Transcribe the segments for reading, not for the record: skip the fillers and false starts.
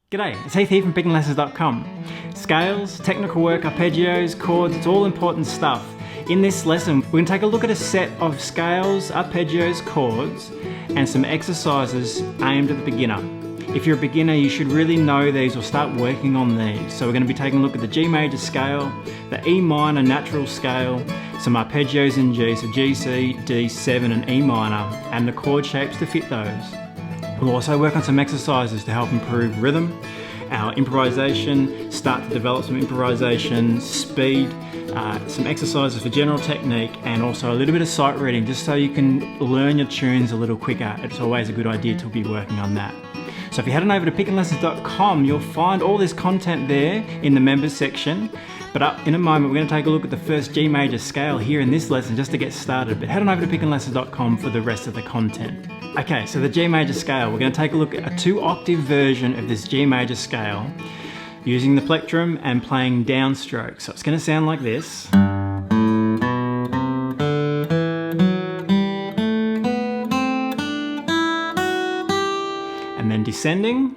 G'day, it's Heath here from pickinglessons.com. Scales, technical work, arpeggios, chords, it's all important stuff. In this lesson, we're going to take a look at a set of scales, arpeggios, chords, and some exercises aimed at the beginner. If you're a beginner, you should really know these or start working on these. So we're going to be taking a look at the G major scale, the E minor natural scale, some arpeggios in G, so G, C, D, 7 and E minor, and the chord shapes to fit those. We'll also work on some exercises to help improve rhythm, our improvisation, start to develop some improvisation, speed, some exercises for general technique, and also a little bit of sight reading just so you can learn your tunes a little quicker. It's always a good idea to be working on that. So if you head on over to pickinglessons.com, you'll find all this content there in the members section. But up in a moment, we're going to take a look at the first G major scale here in this lesson just to get started. But head on over to pickinglessons.com for the rest of the content. Okay, so the G major scale, we're going to take a look at a 2-octave version of this G major scale using the plectrum and playing downstrokes. So it's going to sound like this. And then descending.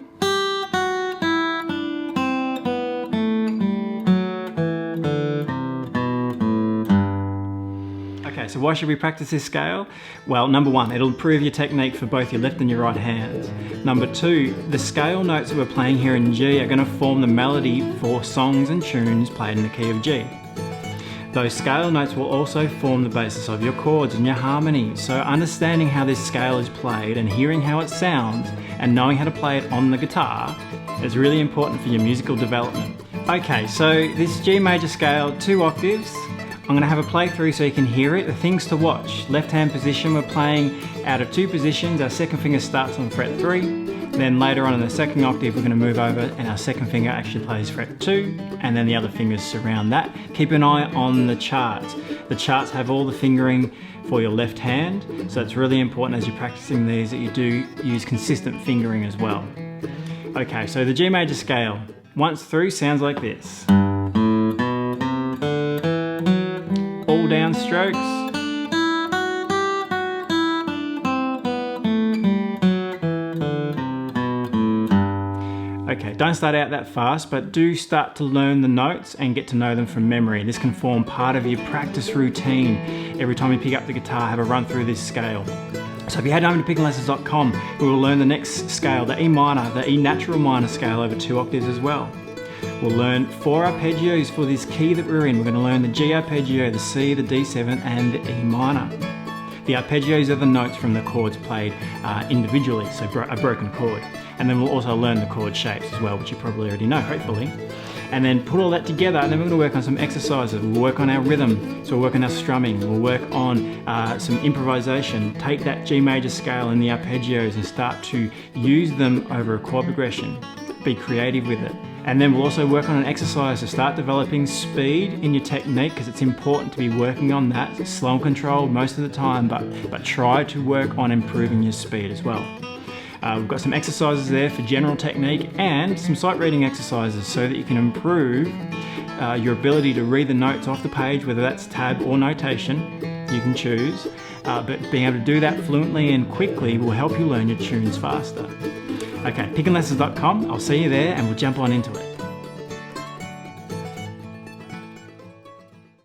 Okay, so why should we practice this scale? Well, number one, it'll improve your technique for both your left and your right hands. Number two, the scale notes that we're playing here in G are going to form the melody for songs and tunes played in the key of G. Those scale notes will also form the basis of your chords and your harmonies. So understanding how this scale is played and hearing how it sounds and knowing how to play it on the guitar is really important for your musical development. Okay, so this G major scale, 2 octaves. I'm going to have a playthrough so you can hear it. The things to watch: left hand position, we're playing out of 2 positions. Our second finger starts on fret 3. Then later on in the second octave, we're going to move over and our second finger actually plays fret 2, and then the other fingers surround that. Keep an eye on the charts. The charts have all the fingering for your left hand, so it's really important as you're practicing these that you do use consistent fingering as well. Okay, so the G major scale, once through, sounds like this. All down strokes. Okay, don't start out that fast, but do start to learn the notes and get to know them from memory. This can form part of your practice routine. Every time you pick up the guitar, have a run through this scale. So if you head over to pickinglessons.com, we will learn the next scale, the E minor, the E natural minor scale over 2 octaves as well. We'll learn 4 arpeggios for this key that we're in. We're going to learn the G arpeggio, the C, the D7 and the E minor. The arpeggios are the notes from the chords played individually, so a broken chord. And then we'll also learn the chord shapes as well, which you probably already know, hopefully. And then put all that together, and then we're going to work on some exercises. We'll work on our rhythm, so we'll work on our strumming. We'll work on some improvisation. Take that G major scale and the arpeggios and start to use them over a chord progression. Be creative with it. And then we'll also work on an exercise to start developing speed in your technique, because it's important to be working on that. It's slow and controlled most of the time, but try to work on improving your speed as well. We've got some exercises there for general technique and some sight reading exercises so that you can improve your ability to read the notes off the page, whether that's tab or notation, you can choose. But being able to do that fluently and quickly will help you learn your tunes faster. Okay, pickinglessons.com, I'll see you there and we'll jump on into it.